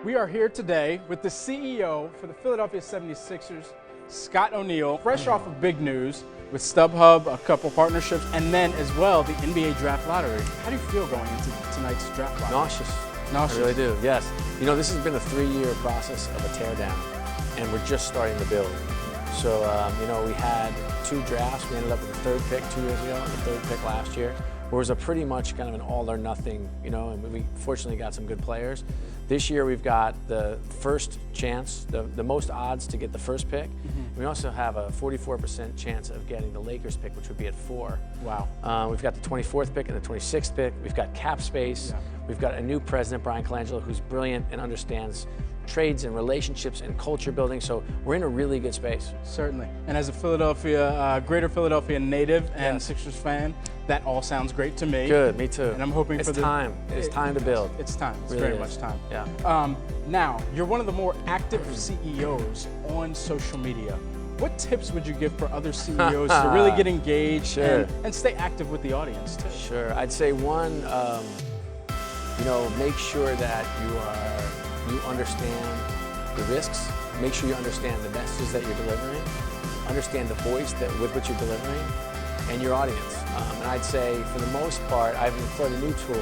We are here today with the CEO for the Philadelphia 76ers, Scott O'Neil, fresh off of big news with StubHub, a couple partnerships, and then as well the NBA Draft Lottery. How do you feel going into tonight's draft lottery? Nauseous. Nauseous. I really do, yes. You know, this has been a 3-year process of a teardown, and we're just starting to build. So, you know, we had 2 drafts. We ended up with the 3rd pick 2 years ago and the 3rd pick last year. Where it was a pretty much kind of an all or nothing, you know, and we fortunately got some good players. This year we've got the first chance, the most odds to get the first pick. We also have a 44% chance of getting the Lakers pick, which would be at 4. Wow. We've got the 24th pick and the 26th pick. We've got cap space. Yeah. We've got a new president, Brian Colangelo, who's brilliant and understands trades and relationships and culture building. So we're in a really good space. Certainly. And as a Philadelphia, greater Philadelphia native and Yes. Sixers fan, that all sounds great to me. Good, me too. And I'm hoping it's for the time. It's time to build. It's time. It's Really very is. much time. Yeah. Now, you're one of the more active CEOs on social media. What tips would you give for other CEOs to really get engaged Sure. and stay active with the audience too? Sure. I'd say one, you know, make sure that you understand the risks. Make sure you understand the messages that you're delivering. Understand the voice with which you're delivering, and your audience. And I'd say, for the most part, I've employed a new tool,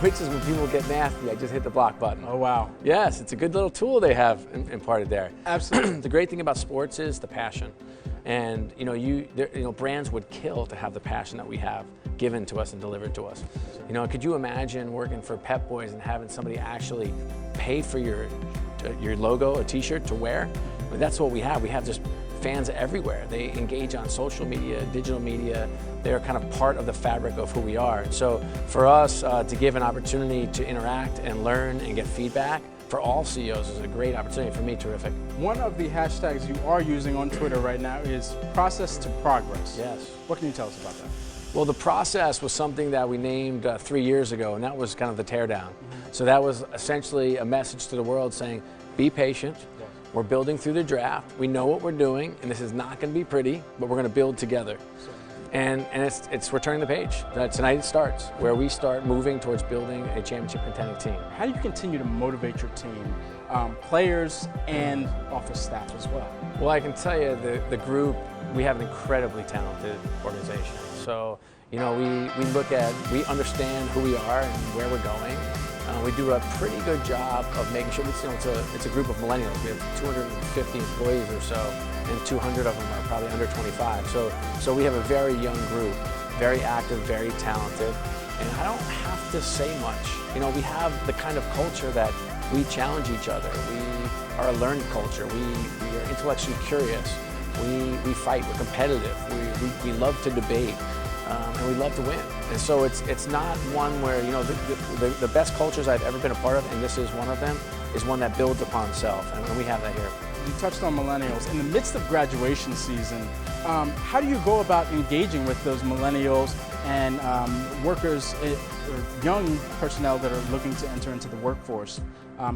which is when people get nasty, I just hit the block button. Oh, wow. Yes, it's a good little tool they have imparted there. Absolutely. The great thing about sports is the passion. And you know, brands would kill to have the passion that we have given to us and delivered to us. You know, could you imagine working for Pep Boys and having somebody actually pay for your logo, a t-shirt to wear? I mean, that's what we have. We have just fans everywhere. They engage on social media, digital media. They're kind of part of the fabric of who we are. So for us to give an opportunity to interact and learn and get feedback for all CEOs is a great opportunity. For me, terrific. One of the hashtags you are using on Twitter right now is process to progress. Yes. What can you tell us about that? Well, the process was something that we named 3 years ago, and that was kind of the teardown. So that was essentially a message to the world saying, be patient. Yes. We're building through the draft. We know what we're doing, and this is not going to be pretty, but we're going to build together. And it's returning the page. Tonight it starts, where we start moving towards building a championship contending team. How do you continue to motivate your team, players and office staff as well? Well, I can tell you the group, we have an incredibly talented organization. So, you know, we understand who we are and where we're going. We do a pretty good job of making sure, it's a group of millennials. We have 250 employees or so, and 200 of them are probably under 25. So we have a very young group, very active, very talented, and I don't have to say much. You know, we have the kind of culture that we challenge each other. We are a learned culture. We are intellectually curious. We fight, we're competitive. We love to debate. And we love to win. And so it's not one where, you know, the best cultures I've ever been a part of, and this is one of them, is one that builds upon self, and we have that here. You touched on millennials. In the midst of graduation season, how do you go about engaging with those millennials and workers or young personnel that are looking to enter into the workforce,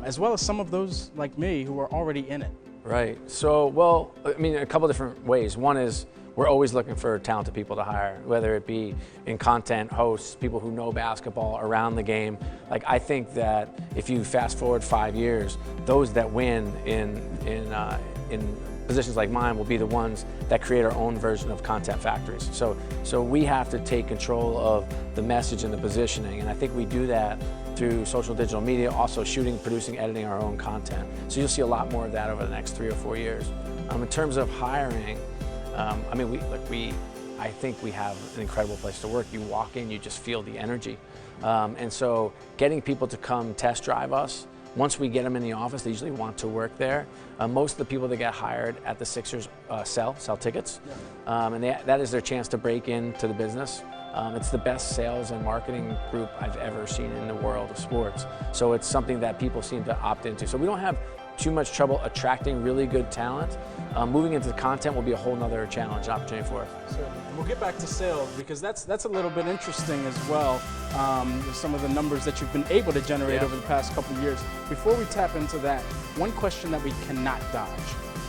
as well as some of those like me who are already in it? Right. So, well, I mean, a couple different ways. One is, we're always looking for talented people to hire, whether it be in content, hosts, people who know basketball around the game. Like, I think that if you fast forward 5 years, those that win in positions like mine will be the ones that create our own version of content factories. So we have to take control of the message and the positioning, and I think we do that through social digital media, also shooting, producing, editing our own content. So you'll see a lot more of that over the next 3 or 4 years. In terms of hiring, I mean, I think we have an incredible place to work. You walk in, you just feel the energy. And so getting people to come test drive us, once we get them in the office, they usually want to work there. Most of the people that get hired at the Sixers sell tickets. And that is their chance to break into the business. It's the best sales and marketing group I've ever seen in the world of sports. So it's something that people seem to opt into. So we don't have too much trouble attracting really good talent. Moving into the content will be a whole nother challenge, opportunity for us. Certainly. We'll get back to sales because that's a little bit interesting as well. Some of the numbers that you've been able to generate over the past couple of years. Before we tap into that, one question that we cannot dodge.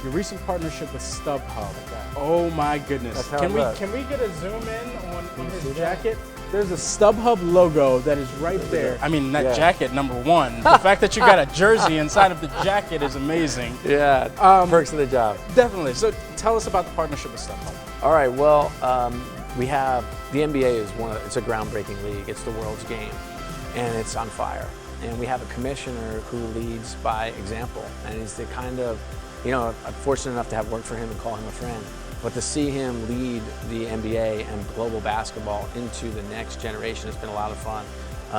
Your recent partnership with StubHub. Oh my goodness. Can we get a zoom in on on his jacket, there's a StubHub logo that is right there. I mean, that jacket, number one. The fact that you got a jersey inside of the jacket is amazing. Yeah, perks of the job. Definitely. So tell us about the partnership with StubHub. All right, well, we have, the NBA is it's a groundbreaking league. It's the world's game, and it's on fire. And we have a commissioner who leads by example, and he's the kind of, I'm fortunate enough to have worked for him and call him a friend. But to see him lead the NBA and global basketball into the next generation has been a lot of fun.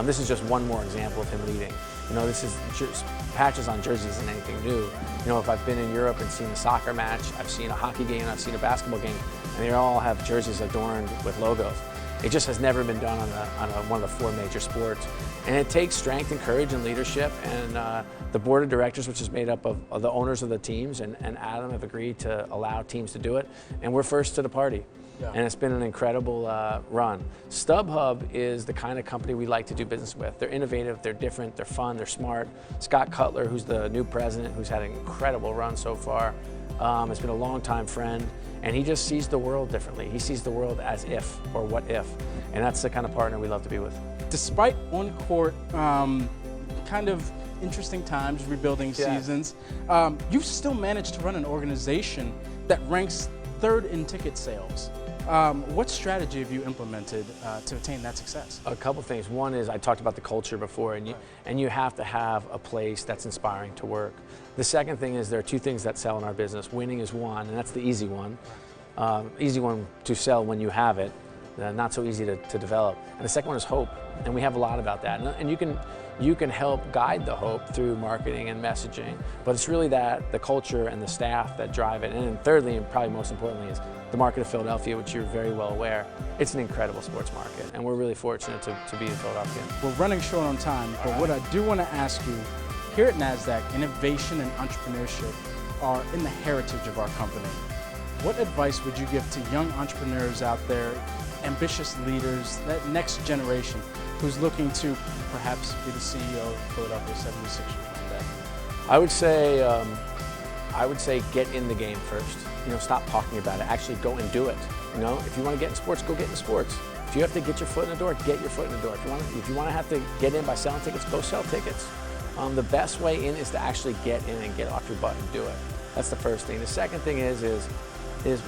This is just one more example of him leading. This is patches on jerseys isn't anything new. If I've been in Europe and seen a soccer match, I've seen a hockey game, I've seen a basketball game, and they all have jerseys adorned with logos. It just has never been done on one of the four major sports. And it takes strength and courage and leadership, and the board of directors, which is made up of the owners of the teams, and Adam have agreed to allow teams to do it, and we're first to the party. Yeah. And it's been an incredible run. StubHub is the kind of company we like to do business with. They're innovative, they're different, they're fun, they're smart. Scott Cutler, who's the new president, who's had an incredible run so far, has been a longtime friend, and he just sees the world differently. He sees the world as if, or what if, and that's the kind of partner we love to be with. Despite on-court kind of interesting times, rebuilding seasons, you've still managed to run an organization that ranks third in ticket sales. What strategy have you implemented to attain that success? A couple things. One is, I talked about the culture before, and you have to have a place that's inspiring to work. The second thing is, there are two things that sell in our business. Winning is one, and that's the easy one. Easy one to sell when you have it, not so easy to develop. And the second one is hope, and we have a lot about that. And you can help guide the hope through marketing and messaging, but it's really the culture and the staff that drive it. And then thirdly, and probably most importantly, is the market of Philadelphia, which you're very well aware. It's an incredible sports market, and we're really fortunate to be in Philadelphia. We're running short on time, but what I do want to ask you, here at Nasdaq, innovation and entrepreneurship are in the heritage of our company. What advice would you give to young entrepreneurs out there, ambitious leaders, that next generation who's looking to perhaps be the CEO of Philadelphia 76ers one day? I would say get in the game first. Stop talking about it. Actually go and do it. If you want to get in sports, go get in sports. If you have to get your foot in the door, get your foot in the door. If you want to have to get in by selling tickets, go sell tickets. The best way in is to actually get in and get off your butt and do it. That's the first thing. The second thing is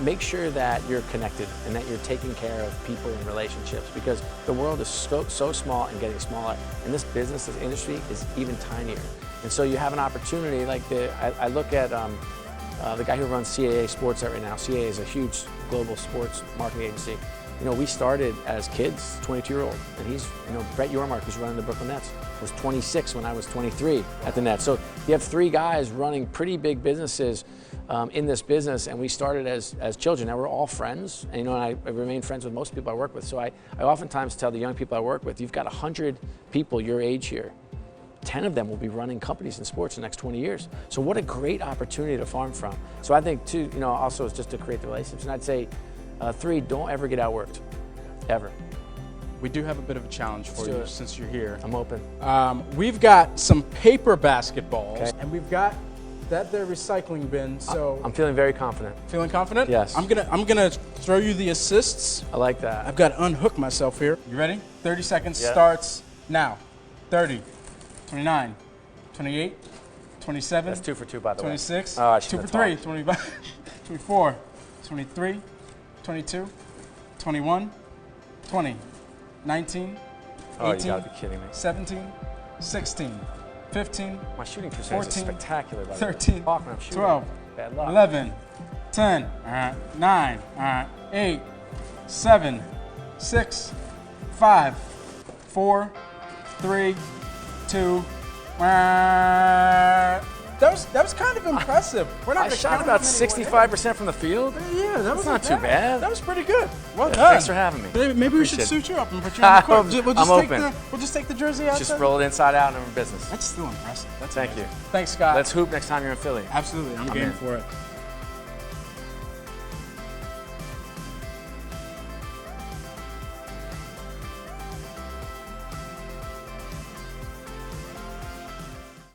make sure that you're connected and that you're taking care of people and relationships, because the world is so small and getting smaller, and this business, this industry is even tinier. And so you have an opportunity, like I look at the guy who runs CAA Sports right now. CAA is a huge global sports marketing agency. We started as kids, 22-year-old, and he's, Brett Yormark, who's running the Brooklyn Nets, was 26 when I was 23 at the Nets. So you have three guys running pretty big businesses in this business, and we started as children. Now we're all friends, and I remain friends with most people I work with. So I oftentimes tell the young people I work with, you've got 100 people your age here. 10 of them will be running companies in sports in the next 20 years. So what a great opportunity to farm from. So I think two, also is just to create the relationships. And I'd say, 3, don't ever get outworked, ever. We do have a bit of a challenge for you since you're here. I'm open. We've got some paper basketballs, and we've got that there recycling bin. So I'm feeling very confident. Feeling confident? Yes. I'm gonna throw you the assists. I like that. I've got to unhook myself here. You ready? 30 seconds starts now. 30, 29, 28, 27. That's 2 for 2, by the 26, way. 26. 2 for 3, 25, 24, 23, 22, 21, 20, 19, 18, you gotta be kidding me. 17, 16, 15, my shooting percentage is spectacular, by the way. 13, Talk when I'm shooting. 12, Bad luck. 11, 10, all right, 9, all right, 8, 7, 6, 5, 4, 3, 2, that was kind of impressive. We're not I shot about 65% from the field. Yeah, That's not too bad. That was pretty good. Well done. Thanks for having me. Maybe we should suit you up and put you on the court. I'm open. We'll just take the jersey out. Just roll it inside out and we're in business. That's still impressive. Thank you. Thanks, Scott. Let's hoop next time you're in Philly. Absolutely. I'm game for it.